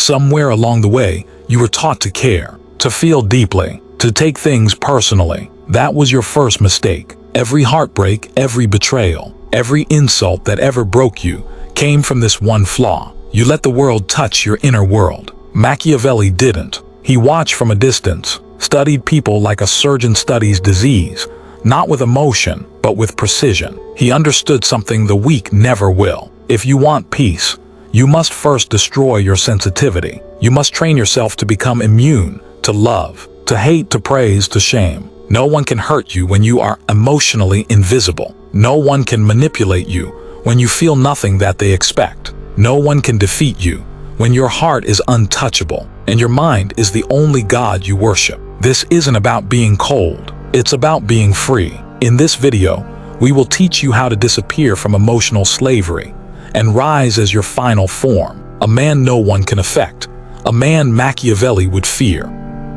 Somewhere along the way, you were taught to care, to feel deeply, to take things personally. That was your first mistake. Every heartbreak, every betrayal, every insult that ever broke you came from this one flaw. You let the world touch your inner world. Machiavelli didn't. He watched from a distance, studied people like a surgeon studies disease, not with emotion, but with precision. He understood something the weak never will. If you want peace, you must first destroy your sensitivity. You must train yourself to become immune to love, to hate, to praise, to shame. No one can hurt you when you are emotionally invisible. No one can manipulate you when you feel nothing that they expect. No one can defeat you when your heart is untouchable and your mind is the only God you worship. This isn't about being cold. It's about being free. In this video, we will teach you how to disappear from emotional slavery and rise as your final form, a man no one can affect, a man Machiavelli would fear.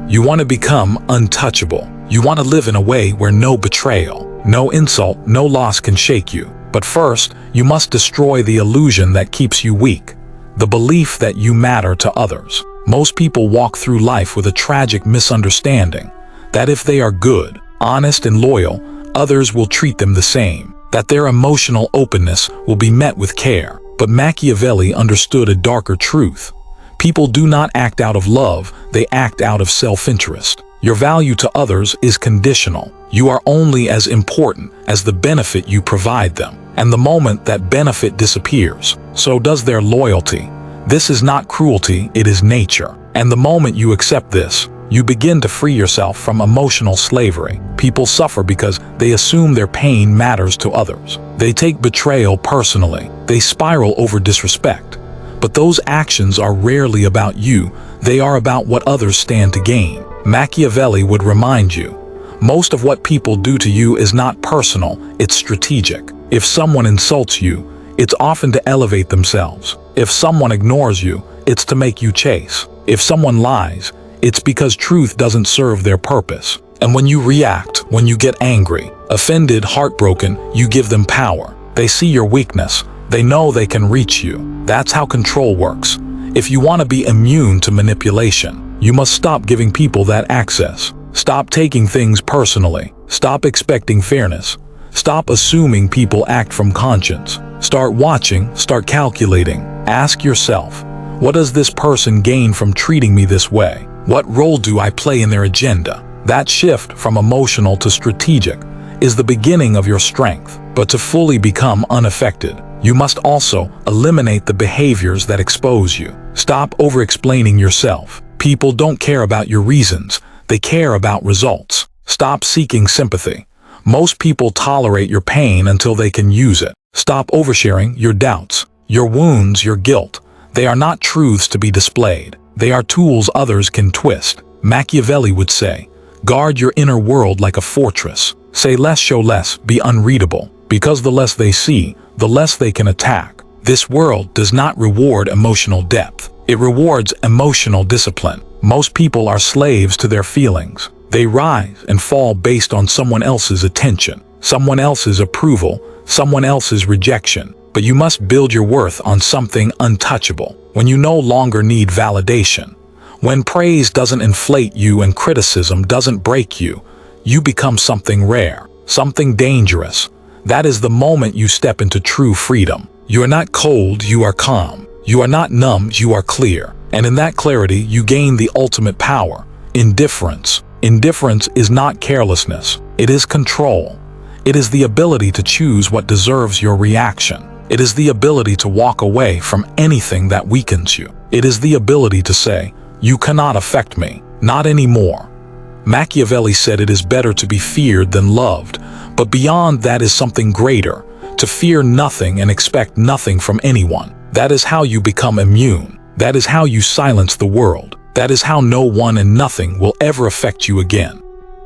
You want to become untouchable. You want to live in a way where no betrayal, no insult, no loss can shake you. But first, you must destroy the illusion that keeps you weak, the belief that you matter to others. Most people walk through life with a tragic misunderstanding that if they are good, honest, and loyal, others will treat them the same, that their emotional openness will be met with care. But Machiavelli understood a darker truth. People do not act out of love, they act out of self-interest. Your value to others is conditional. You are only as important as the benefit you provide them. And the moment that benefit disappears, so does their loyalty. This is not cruelty, it is nature. And the moment you accept this, you begin to free yourself from emotional slavery. People suffer because they assume their pain matters to others. They take betrayal personally. They spiral over disrespect. But those actions are rarely about you. They are about what others stand to gain. Machiavelli would remind you, most of what people do to you is not personal, it's strategic. If someone insults you, it's often to elevate themselves. If someone ignores you, it's to make you chase. If someone lies, it's because truth doesn't serve their purpose. And when you react, when you get angry, offended, heartbroken, you give them power. They see your weakness. They know they can reach you. That's how control works. If you want to be immune to manipulation, you must stop giving people that access. Stop taking things personally. Stop expecting fairness. Stop assuming people act from conscience. Start watching, start calculating. Ask yourself, what does this person gain from treating me this way? What role do I play in their agenda? That shift from emotional to strategic is the beginning of your strength. But to fully become unaffected, you must also eliminate the behaviors that expose you. Stop over-explaining yourself. People don't care about your reasons, they care about results. Stop seeking sympathy. Most people tolerate your pain until they can use it. Stop oversharing your doubts, your wounds, your guilt. They are not truths to be displayed. They are tools others can twist. Machiavelli would say, guard your inner world like a fortress. Say less, show less, be unreadable. Because the less they see, the less they can attack. This world does not reward emotional depth. It rewards emotional discipline. Most people are slaves to their feelings. They rise and fall based on someone else's attention, someone else's approval, someone else's rejection. But you must build your worth on something untouchable. When you no longer need validation, when praise doesn't inflate you and criticism doesn't break you, you become something rare, something dangerous. That is the moment you step into true freedom. You are not cold, you are calm. You are not numb, you are clear. And in that clarity, you gain the ultimate power, indifference. Indifference is not carelessness, it is control. It is the ability to choose what deserves your reaction. It is the ability to walk away from anything that weakens you. It is the ability to say, you cannot affect me, not anymore. Machiavelli said it is better to be feared than loved, but beyond that is something greater, to fear nothing and expect nothing from anyone. That is how you become immune. That is how you silence the world. That is how no one and nothing will ever affect you again.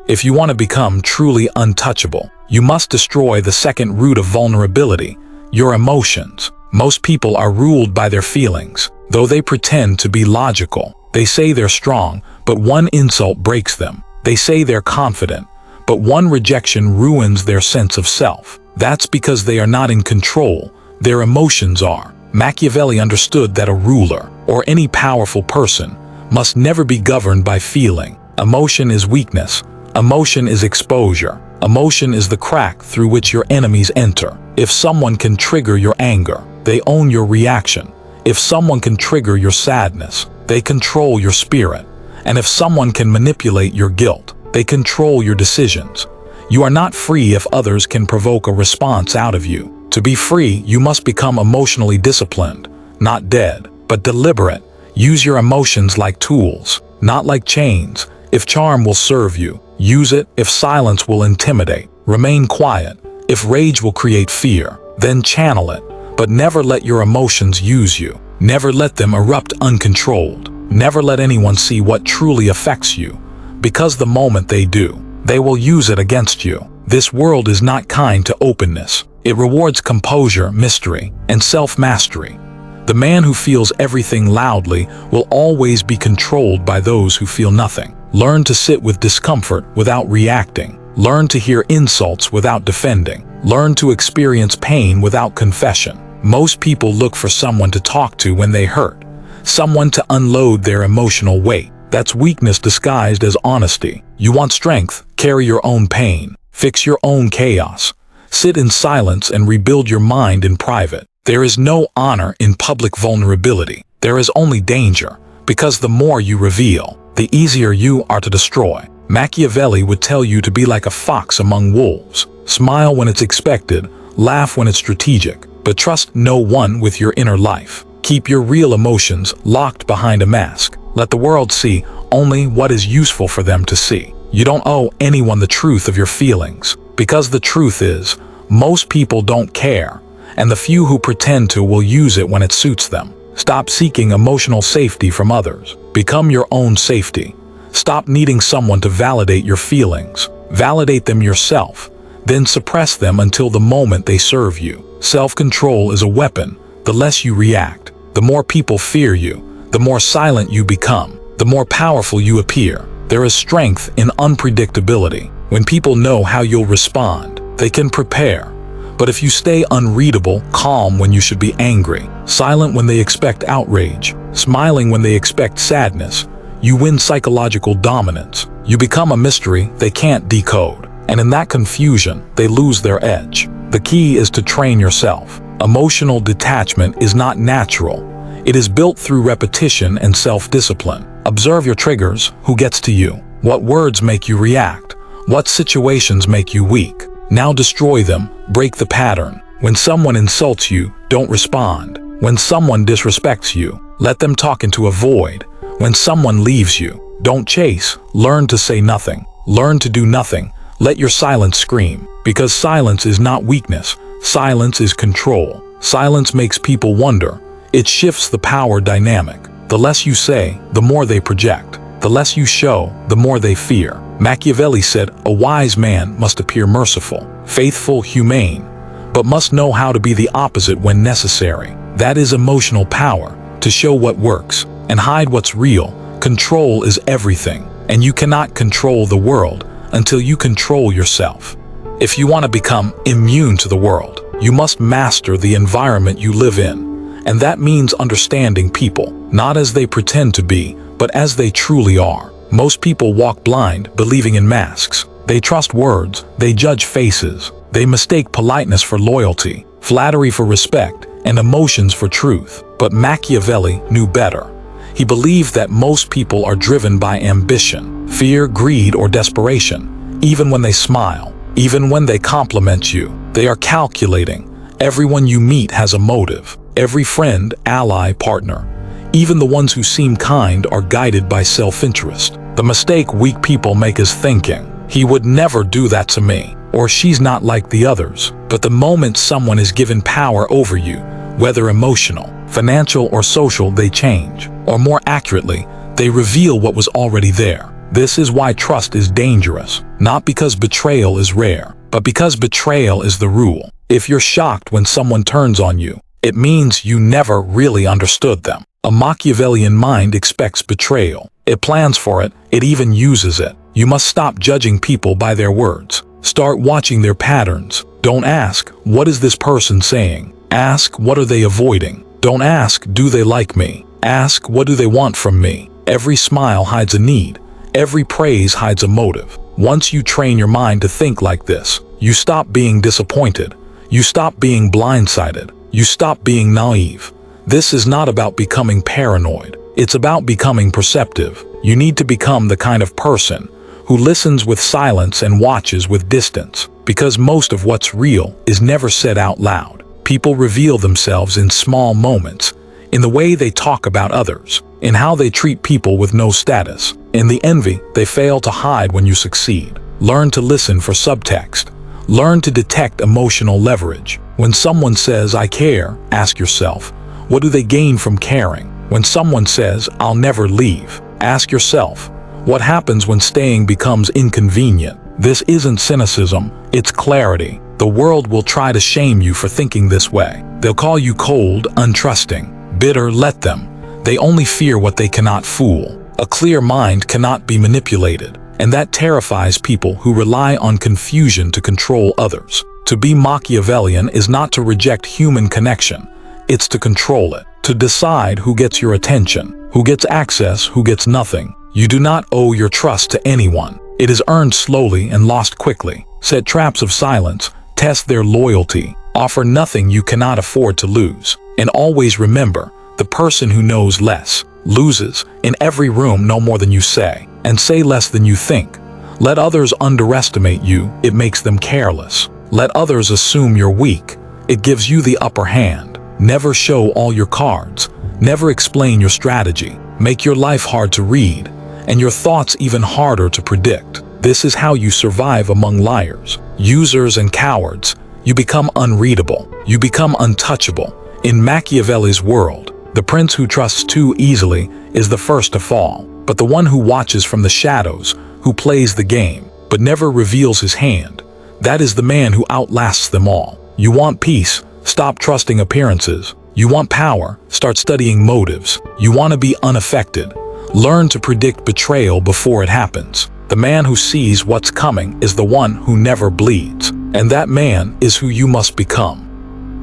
If you want to become truly untouchable, you must destroy the second root of vulnerability, your emotions. Most people are ruled by their feelings, though they pretend to be logical. They say they're strong, but one insult breaks them. They say they're confident, but one rejection ruins their sense of self. That's because they are not in control, their emotions are. Machiavelli understood that a ruler, or any powerful person, must never be governed by feeling. Emotion is weakness. Emotion is exposure. Emotion is the crack through which your enemies enter. If someone can trigger your anger, they own your reaction. If someone can trigger your sadness, they control your spirit. And if someone can manipulate your guilt, they control your decisions. You are not free if others can provoke a response out of you. To be free, you must become emotionally disciplined, not dead, but deliberate. Use your emotions like tools, not like chains. If charm will serve you, use it. If silence will intimidate, remain quiet. If rage will create fear, then channel it. But never let your emotions use you. Never let them erupt uncontrolled. Never let anyone see what truly affects you, because the moment they do, they will use it against you. This world is not kind to openness. It rewards composure, mystery, and self-mastery. The man who feels everything loudly will always be controlled by those who feel nothing. Learn to sit with discomfort without reacting. Learn to hear insults without defending. Learn to experience pain without confession. Most people look for someone to talk to when they hurt, someone to unload their emotional weight. That's weakness disguised as honesty. You want strength? Carry your own pain. Fix your own chaos. Sit in silence and rebuild your mind in private. There is no honor in public vulnerability. There is only danger, because the more you reveal, the easier you are to destroy. Machiavelli would tell you to be like a fox among wolves. Smile when it's expected, laugh when it's strategic, but trust no one with your inner life. Keep your real emotions locked behind a mask. Let the world see only what is useful for them to see. You don't owe anyone the truth of your feelings, because the truth is, most people don't care, and the few who pretend to will use it when it suits them. Stop seeking emotional safety from others. Become your own safety. Stop needing someone to validate your feelings. Validate them yourself, then suppress them until the moment they serve you. Self-control is a weapon. The less you react, the more people fear you, the more silent you become, the more powerful you appear. There is strength in unpredictability. When people know how you'll respond, they can prepare. But if you stay unreadable, calm when you should be angry, silent when they expect outrage, smiling when they expect sadness, you win psychological dominance. You become a mystery they can't decode, and in that confusion, they lose their edge. The key is to train yourself. Emotional detachment is not natural. It is built through repetition and self-discipline. Observe your triggers. Who gets to you? What words make you react? What situations make you weak? Now destroy them. Break the pattern. When someone insults you, don't respond. When someone disrespects you, let them talk into a void. When someone leaves you, don't chase. Learn to say nothing. Learn to do nothing. Let your silence scream. Because silence is not weakness. Silence is control. Silence makes people wonder. It shifts the power dynamic. The less you say, the more they project. The less you show, the more they fear. Machiavelli said, a wise man must appear merciful, faithful, humane, but must know how to be the opposite when necessary. That is emotional power, to show what works and hide what's real. Control is everything, and you cannot control the world until you control yourself. If you want to become immune to the world, you must master the environment you live in. And that means understanding people, not as they pretend to be, but as they truly are. Most people walk blind, believing in masks. They trust words, they judge faces. They mistake politeness for loyalty, flattery for respect, and emotions for truth. But Machiavelli knew better. He believed that most people are driven by ambition, fear, greed, or desperation. Even when they smile, even when they compliment you, they are calculating. Everyone you meet has a motive. Every friend, ally, partner, even the ones who seem kind, are guided by self-interest. The mistake weak people make is thinking, he would never do that to me, or she's not like the others. But the moment someone is given power over you, whether emotional, financial, or social, they change. Or more accurately, they reveal what was already there. This is why trust is dangerous, not because betrayal is rare, but because betrayal is the rule. If you're shocked when someone turns on you, it means you never really understood them. A Machiavellian mind expects betrayal. It plans for it, it even uses it. You must stop judging people by their words. Start watching their patterns. Don't ask, what is this person saying? Ask, what are they avoiding? Don't ask, do they like me? Ask, what do they want from me? Every smile hides a need. Every praise hides a motive. Once you train your mind to think like this, you stop being disappointed. You stop being blindsided. You stop being naive. This is not about becoming paranoid. It's about becoming perceptive. You need to become the kind of person who listens with silence and watches with distance, because most of what's real is never said out loud. People reveal themselves in small moments, in the way they talk about others, in how they treat people with no status, in the envy they fail to hide when you succeed. Learn to listen for subtext. Learn to detect emotional leverage. When someone says, I care, ask yourself, what do they gain from caring? When someone says, I'll never leave, ask yourself, what happens when staying becomes inconvenient? This isn't cynicism, it's clarity. The world will try to shame you for thinking this way. They'll call you cold, untrusting, bitter. Let them. They only fear what they cannot fool. A clear mind cannot be manipulated, and that terrifies people who rely on confusion to control others. To be Machiavellian is not to reject human connection, it's to control it, to decide who gets your attention, who gets access, who gets nothing. You do not owe your trust to anyone. It is earned slowly and lost quickly. Set traps of silence, test their loyalty, offer nothing you cannot afford to lose. And always remember, the person who knows less loses. In every room, no more than you say, and say less than you think. Let others underestimate you, it makes them careless. Let others assume you're weak, it gives you the upper hand. Never show all your cards. Never explain your strategy. Make your life hard to read, and your thoughts even harder to predict. This is how you survive among liars, users, and cowards. You become unreadable. You become untouchable. In Machiavelli's world, the prince who trusts too easily is the first to fall, but the one who watches from the shadows, who plays the game, but never reveals his hand, that is the man who outlasts them all. You want peace? Stop trusting appearances. You want power? Start studying motives. You want to be unaffected? Learn to predict betrayal before it happens. The man who sees what's coming is the one who never bleeds, and that man is who you must become.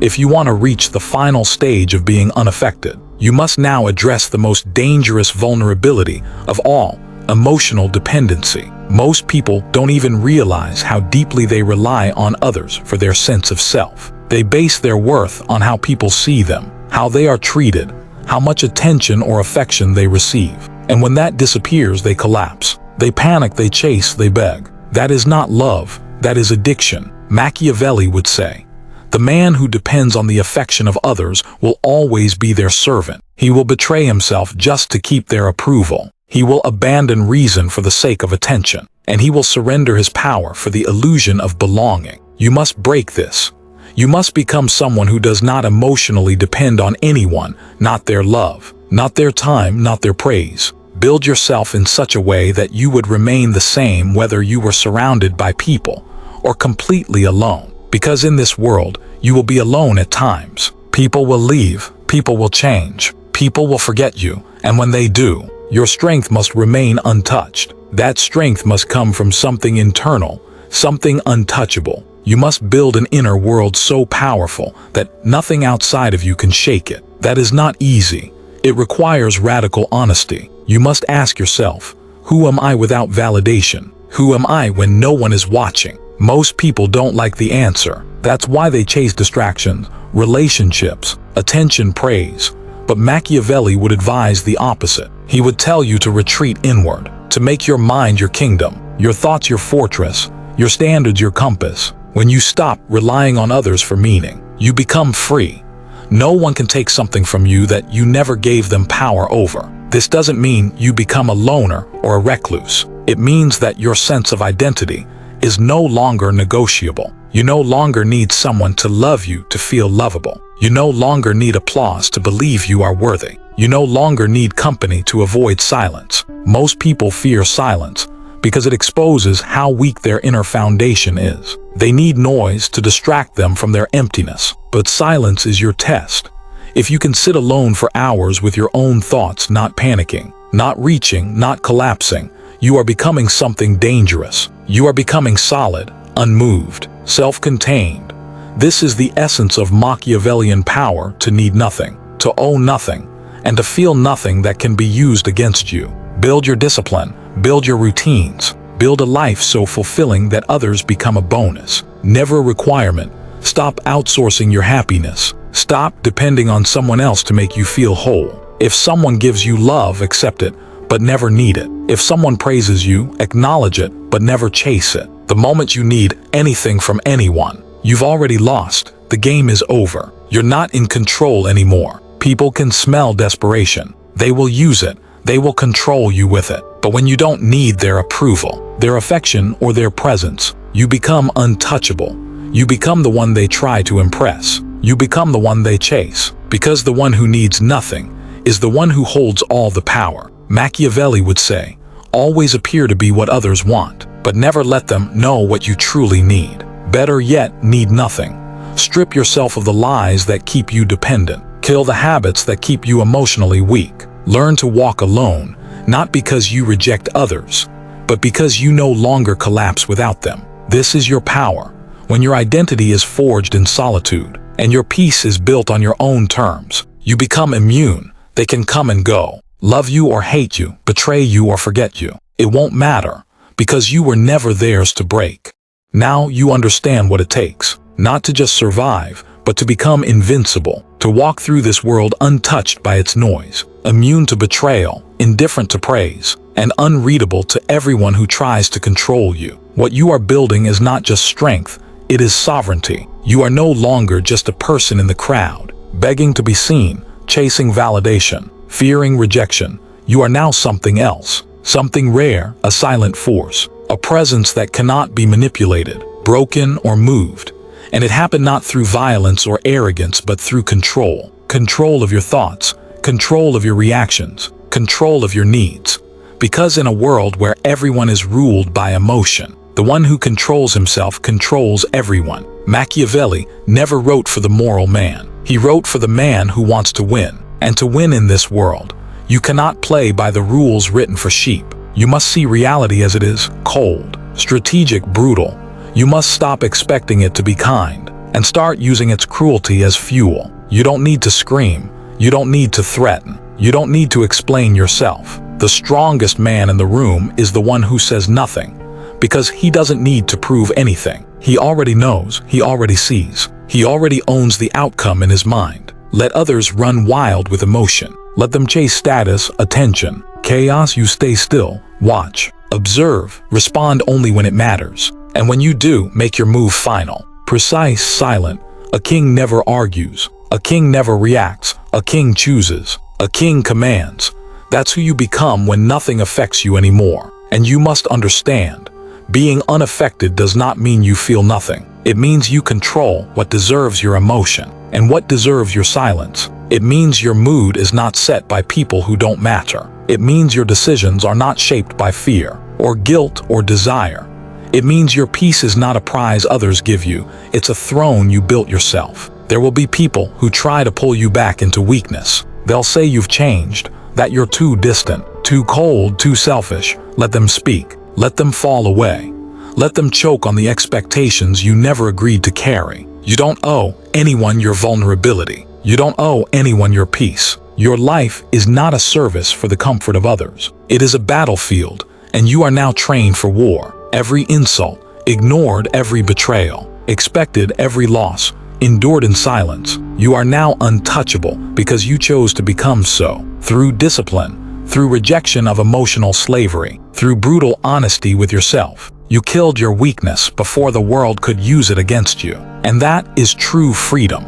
If you want to reach the final stage of being unaffected, you must now address the most dangerous vulnerability of all, emotional dependency. Most people don't even realize how deeply they rely on others for their sense of self. They base their worth on how people see them, how they are treated, how much attention or affection they receive. And when that disappears, they collapse. They panic, they chase, they beg. That is not love, that is addiction. Machiavelli would say, the man who depends on the affection of others will always be their servant. He will betray himself just to keep their approval. He will abandon reason for the sake of attention, and he will surrender his power for the illusion of belonging. You must break this. You must become someone who does not emotionally depend on anyone, not their love, not their time, not their praise. Build yourself in such a way that you would remain the same whether you were surrounded by people or completely alone. Because in this world, you will be alone at times. People will leave, people will change, people will forget you, and when they do, your strength must remain untouched. That strength must come from something internal, something untouchable. You must build an inner world so powerful that nothing outside of you can shake it. That is not easy. It requires radical honesty. You must ask yourself, who am I without validation? Who am I when no one is watching? Most people don't like the answer. That's why they chase distractions, relationships, attention, praise. But Machiavelli would advise the opposite. He would tell you to retreat inward, to make your mind your kingdom, your thoughts your fortress, your standards your compass. When you stop relying on others for meaning, you become free. No one can take something from you that you never gave them power over. This doesn't mean you become a loner or a recluse. It means that your sense of identity is no longer negotiable. You no longer need someone to love you to feel lovable. You no longer need applause to believe you are worthy. You no longer need company to avoid silence. Most people fear silence because it exposes how weak their inner foundation is. They need noise to distract them from their emptiness, but silence is your test. If you can sit alone for hours with your own thoughts, not panicking, not reaching, not collapsing, you are becoming something dangerous. You are becoming solid, unmoved, self-contained. This is the essence of Machiavellian power: to need nothing, to owe nothing, and to feel nothing that can be used against you. Build your discipline, build your routines, build a life so fulfilling that others become a bonus, never a requirement. Stop outsourcing your happiness. Stop depending on someone else to make you feel whole. If someone gives you love, accept it, but never need it. If someone praises you, acknowledge it, but never chase it. The moment you need anything from anyone, you've already lost. The game is over. You're not in control anymore. People can smell desperation. They will use it. They will control you with it. But when you don't need their approval, their affection, or their presence, you become untouchable. You become the one they try to impress. You become the one they chase. Because the one who needs nothing is the one who holds all the power. Machiavelli would say, always appear to be what others want, but never let them know what you truly need. Better yet, need nothing. Strip yourself of the lies that keep you dependent. Kill the habits that keep you emotionally weak. Learn to walk alone, not because you reject others, but because you no longer collapse without them. This is your power. When your identity is forged in solitude, and your peace is built on your own terms, you become immune. They can come and go, love you or hate you, betray you or forget you. It won't matter, because you were never theirs to break. Now you understand what it takes, not to just survive, but to become invincible, to walk through this world untouched by its noise, immune to betrayal, indifferent to praise, and unreadable to everyone who tries to control you. What you are building is not just strength, it is sovereignty. You are no longer just a person in the crowd, begging to be seen, chasing validation, fearing rejection. You are now something else, something rare, a silent force, a presence that cannot be manipulated, broken, or moved. And it happened not through violence or arrogance, but through control. Control of your thoughts, control of your reactions, control of your needs. Because in a world where everyone is ruled by emotion, the one who controls himself controls everyone. Machiavelli never wrote for the moral man. He wrote for the man who wants to win. And to win in this world, you cannot play by the rules written for sheep. You must see reality as it is, cold, strategic, brutal. You must stop expecting it to be kind and start using its cruelty as fuel. You don't need to scream. You don't need to threaten. You don't need to explain yourself. The strongest man in the room is the one who says nothing, because he doesn't need to prove anything. He already knows, he already sees, he already owns the outcome in his mind. Let others run wild with emotion. Let them chase status, attention, chaos. You stay still, watch, observe, respond only when it matters. And when you do, make your move final, precise, silent. A king never argues. A king never reacts. A king chooses. A king commands. That's who you become when nothing affects you anymore. And you must understand, being unaffected does not mean you feel nothing. It means you control what deserves your emotion and what deserves your silence. It means your mood is not set by people who don't matter. It means your decisions are not shaped by fear or guilt or desire. It means your peace is not a prize others give you. It's a throne you built yourself. There will be people who try to pull you back into weakness. They'll say you've changed, that you're too distant, too cold, too selfish. Let them speak. Let them fall away. Let them choke on the expectations you never agreed to carry. You don't owe anyone your vulnerability. You don't owe anyone your peace. Your life is not a service for the comfort of others. It is a battlefield, and you are now trained for war. Every insult, ignored every betrayal, expected every loss, endured in silence. You are now untouchable because you chose to become so. Through discipline, through rejection of emotional slavery, through brutal honesty with yourself. You killed your weakness before the world could use it against you. And that is true freedom.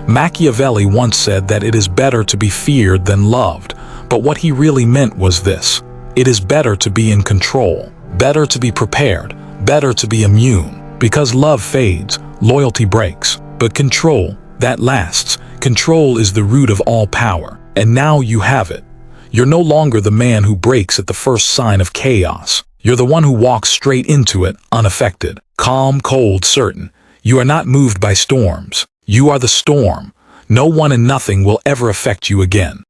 Machiavelli once said that it is better to be feared than loved, but what he really meant was this: it is better to be in control, better to be prepared, better to be immune, because love fades, loyalty breaks, but control, that lasts. Control is the root of all power, and now you have it. You're no longer the man who breaks at the first sign of chaos. You're the one who walks straight into it, unaffected, calm, cold, certain. You are not moved by storms. You are the storm. No one and nothing will ever affect you again.